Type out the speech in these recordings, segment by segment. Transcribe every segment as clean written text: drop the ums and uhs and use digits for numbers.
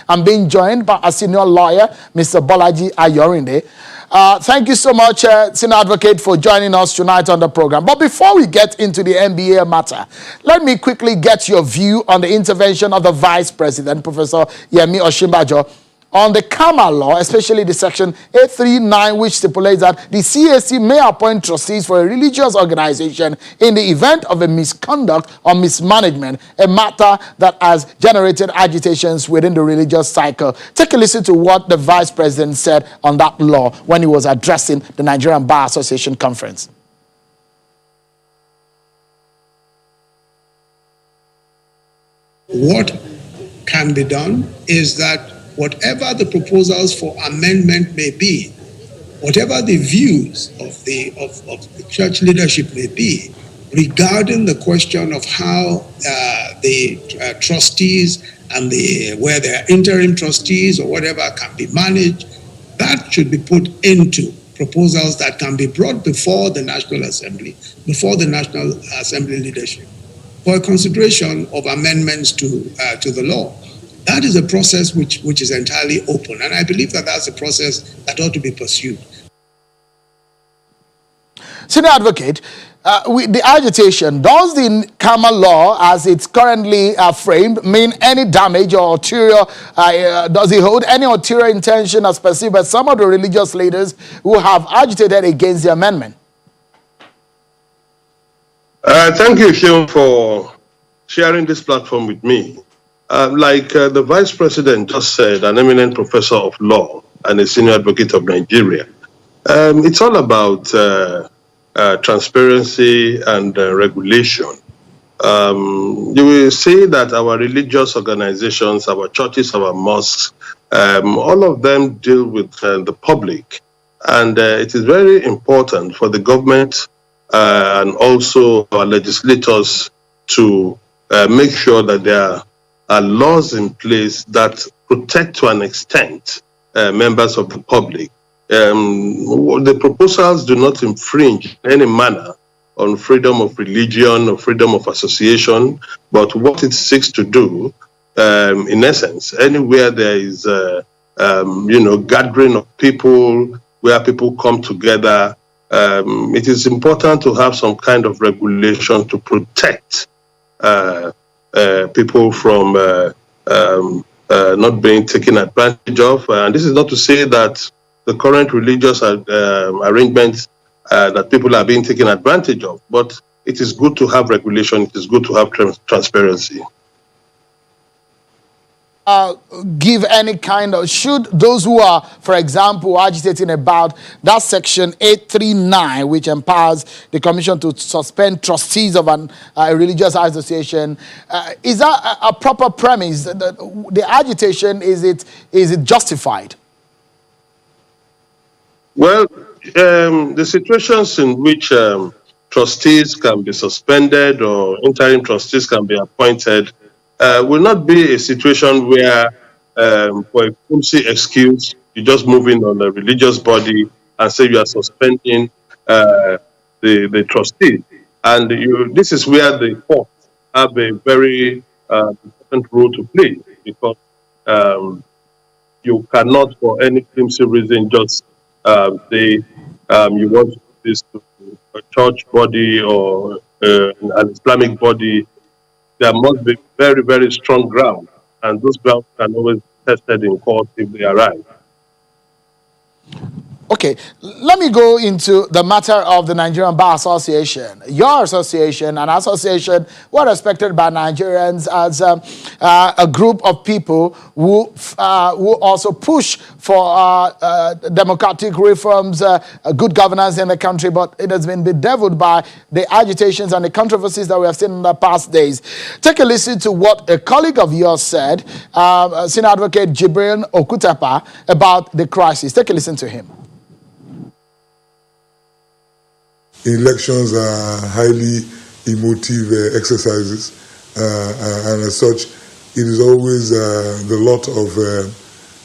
I'm being joined by a senior lawyer, Mr. Bolaji Ayorinde. Thank you so much, Senior Advocate, for joining us tonight on the program. But before we get into the NBA matter, let me quickly get your view on the intervention of the Vice President, Professor Yemi Osinbajo, on the CAMA law, especially the section 839, which stipulates that the CAC may appoint trustees for a religious organization in the event of a misconduct or mismanagement, a matter that has generated agitations within the religious cycle. Take a listen to what the Vice President said on that law when he was addressing the Nigerian Bar Association conference. What can be done is that whatever the proposals for amendment may be, whatever the views of the church leadership may be regarding the question of how the trustees and where there are interim trustees or whatever can be managed, that should be put into proposals that can be brought before the National Assembly, before the National Assembly leadership, for a consideration of amendments to the law. That is a process which is entirely open, and I believe that that's a process that ought to be pursued. Senior Advocate, with the agitation, does the CAMA law, as it's currently framed, mean any damage or ulterior, does it hold any ulterior intention as perceived by some of the religious leaders who have agitated against the amendment? Thank you, Sean, for sharing this platform with me. Like the Vice President just said, an eminent professor of law and a senior advocate of Nigeria, it's all about transparency and regulation. You will see that our religious organizations, our churches, our mosques, all of them deal with the public. And it is very important for the government and also our legislators to make sure that there are laws in place that protect to an extent members of the public. The proposals do not infringe in any manner on freedom of religion or freedom of association, but what it seeks to do, in essence, anywhere there is, gathering of people, where people come together, it is important to have some kind of regulation to protect people from not being taken advantage of. And this is not to say that the current religious arrangements that people are being taken advantage of, but it is good to have regulation, it is good to have transparency. Give any kind of, should those who are, for example, agitating about that section 839, which empowers the commission to suspend trustees of a religious association, is that a proper premise? The agitation, is it justified? Well, the situations in which trustees can be suspended or interim trustees can be appointed will not be a situation where, for a flimsy excuse, you just move in on a religious body and say you are suspending the trustee. And this is where the courts have a very important role to play, because you cannot, for any flimsy reason, just say you want this to a church body or an Islamic body. There must be very, very strong ground, and those grounds can always be tested in court if they arise. Okay, let me go into the matter of the Nigerian Bar Association. Your association, an association well respected by Nigerians as a group of people who also push for democratic reforms, good governance in the country, but it has been bedeviled by the agitations and the controversies that we have seen in the past days. Take a listen to what a colleague of yours said, Senior Advocate Jibril Okutepa, about the crisis. Take a listen to him. Elections are highly emotive exercises, and as such, it is always the lot of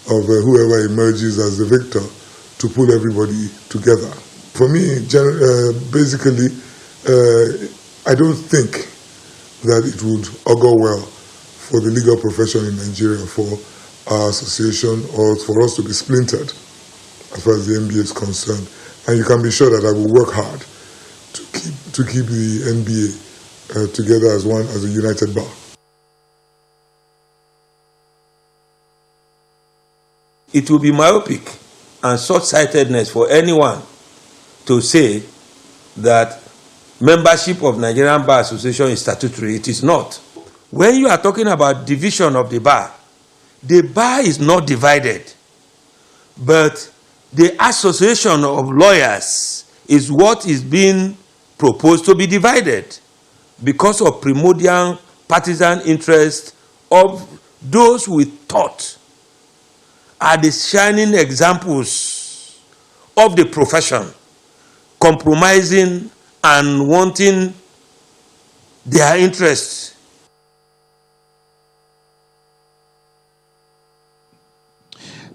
whoever emerges as the victor to pull everybody together. For me, basically, I don't think that it would augur well for the legal profession in Nigeria for our association or for us to be splintered as far as the NBA is concerned. And you can be sure that I will work hard to keep the NBA together as one, as a united bar. It will be myopic and short-sightedness for anyone to say that membership of Nigerian Bar Association is statutory. It is not. When you are talking about division of the bar is not divided, but the association of lawyers is what is being proposed to be divided because of primordial partisan interest of those we thought are the shining examples of the profession compromising and wanting their interests.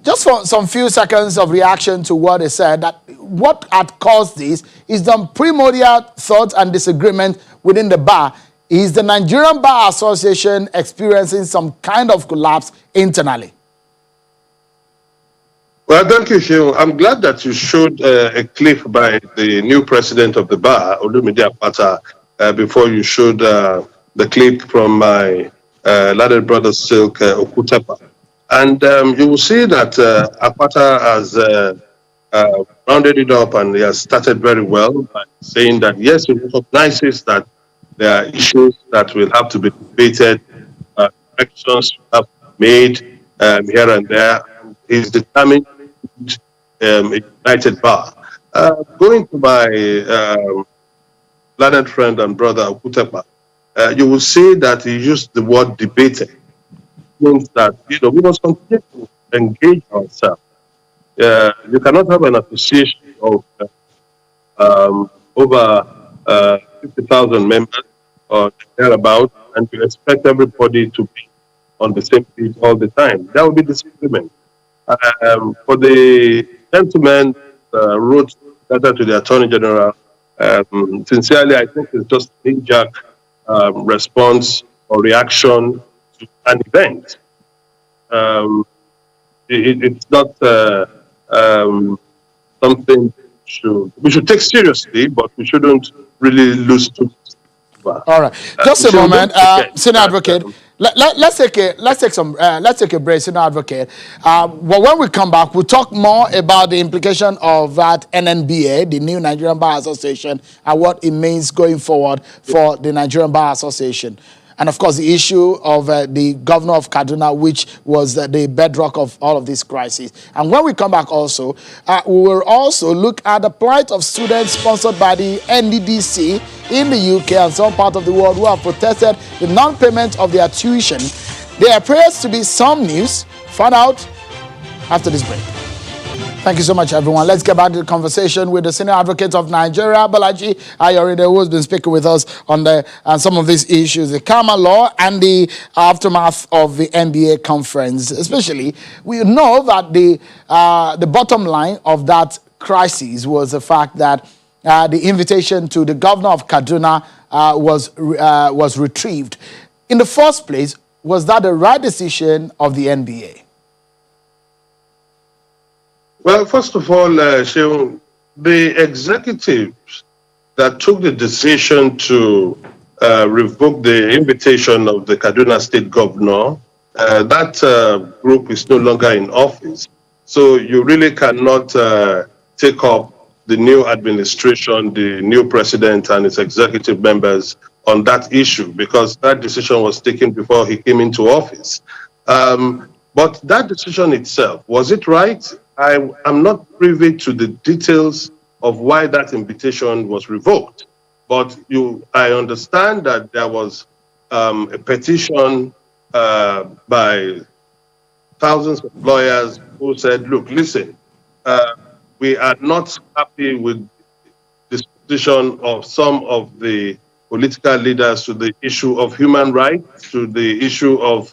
Just for some few seconds of reaction to what he said, that what had caused this is the primordial thoughts and disagreement within the bar. Is the Nigerian Bar Association experiencing some kind of collapse internally? Well, thank you, Shehu. I'm glad that you showed a clip by the new president of the bar, Olumide Apata, before you showed the clip from my latter brother, Silk Okutepa. And you will see that Apata has rounded it up and he has started very well by saying that, yes, he recognizes that there are issues that will have to be debated, actions have to be made here and there. He's determined a united bar. Going to my learned friend and brother Okutepa, you will see that he used the word debated. Means that we must continue to engage ourselves. You cannot have an association of over 50,000 members or thereabout, and you expect everybody to be on the same page all the time. That would be disagreement. For the gentleman wrote letter to the Attorney General, sincerely, I think it's just a knee-jerk response or reaction to an event. It's not something we should take seriously, but we shouldn't really lose too much. All right, just a moment, Senior Advocate. Let's take a break, Senior Advocate. But when we come back, we'll talk more about the implication of that NNBA, the new Nigerian Bar Association, and what it means going forward for the Nigerian Bar Association. And of course, the issue of the governor of Kaduna, which was the bedrock of all of this crisis. And when we come back also, we will also look at the plight of students sponsored by the NDDC in the UK and some part of the world who have protested the non-payment of their tuition. There appears to be some news. Find out after this break. Thank you so much, everyone. Let's get back to the conversation with the Senior Advocate of Nigeria, Bolaji Ayorinde, who has been speaking with us on some of these issues, the CAMA law and the aftermath of the NBA conference. Especially, we know that the bottom line of that crisis was the fact that the invitation to the governor of Kaduna was retrieved. In the first place, was that the right decision of the NBA? Well, first of all, Shehu, the executives that took the decision to revoke the invitation of the Kaduna State Governor, that group is no longer in office. So you really cannot take up the new administration, the new president and his executive members on that issue, because that decision was taken before he came into office. But that decision itself, was it right? I'm not privy to the details of why that invitation was revoked. But I understand that there was a petition by thousands of lawyers who said, look, listen, we are not happy with the position of some of the political leaders to the issue of human rights, to the issue of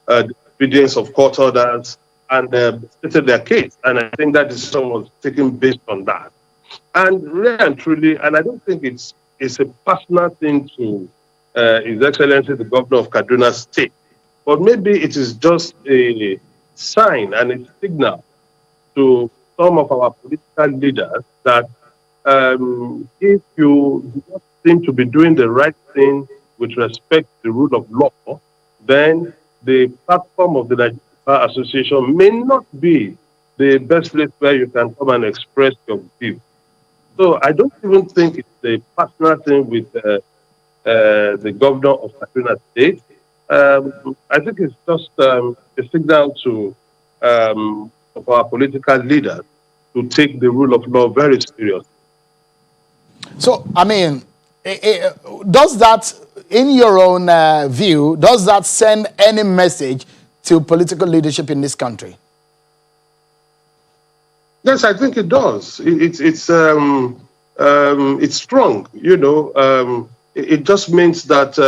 obedience of court orders, and stated their case. And I think that decision was taken based on that. And really and truly, and I don't think it's a personal thing to His Excellency the Governor of Kaduna State, but maybe it is just a sign and a signal to some of our political leaders that if you do not seem to be doing the right thing with respect to the rule of law, then the platform of the Nigerian Bar Association may not be the best place where you can come and express your view. So I don't even think it's a personal thing with the governor of Kaduna State. I think it's just a signal to of our political leaders to take the rule of law very seriously. So, I mean, does that, in your own view, does that send any message to political leadership in this country? Yes, I think it does. It's strong. You know, it just means that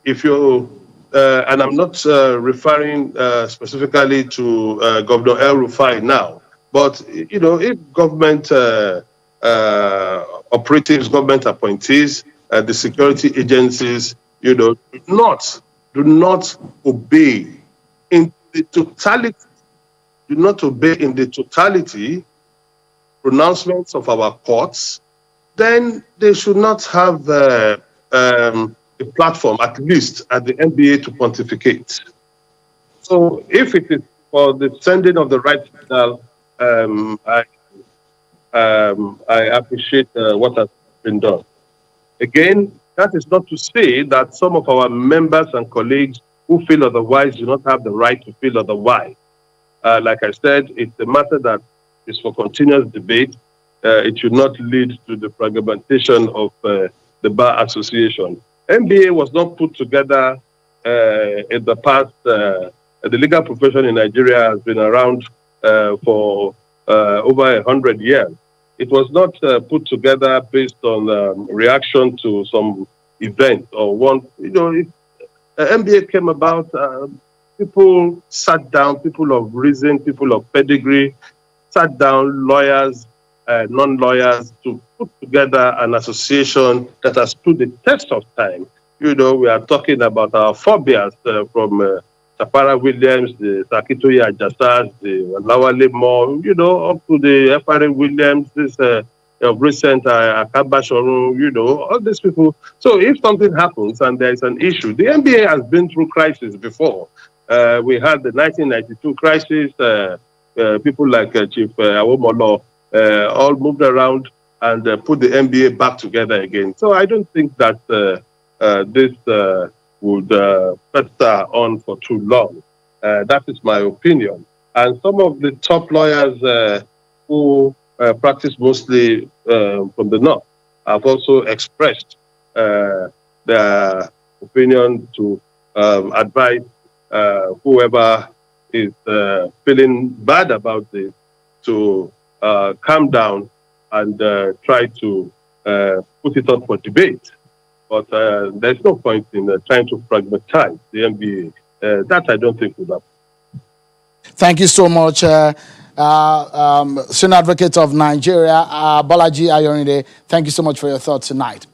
if you and I'm not referring specifically to Governor El Rufai now, but you know, if government operatives, government appointees, the security agencies, you know, do not obey in the totality. Do not obey in the totality pronouncements of our courts, then they should not have a platform, at least at the NBA, to pontificate. So if it is for the sending of the right signal, I appreciate what has been done. Again, that is not to say that some of our members and colleagues who feel otherwise do not have the right to feel otherwise. Like I said, it's a matter that is for continuous debate. It should not lead to the fragmentation of the Bar Association. NBA was not put together in the past. The legal profession in Nigeria has been around for over 100 years. It was not put together based on reaction to some event or one. You know, NBA came about. People sat down, people of reason, people of pedigree, sat down, lawyers, non-lawyers, to put together an association that has stood the test of time. You know, we are talking about our forebears from Tapara Williams, the Sakitoye Ajasas, the Lawale Mo, you know, up to the F.R.A. Williams, this of recent Akaba Shorun, you know, all these people. So if something happens and there is an issue, the NBA has been through crisis before. We had the 1992 crisis. People like Chief Awomolo all moved around and put the NBA back together again. So I don't think that this would fester on for too long. That is my opinion. And some of the top lawyers who practice mostly from the north have also expressed their opinion to advise whoever is feeling bad about this to calm down and try to put it up for debate. But there's no point in trying to fragmentize the NBA. That I don't think would happen. Thank you so much, Senior Advocate of Nigeria, Bolaji Ayorinde. Thank you so much for your thoughts tonight.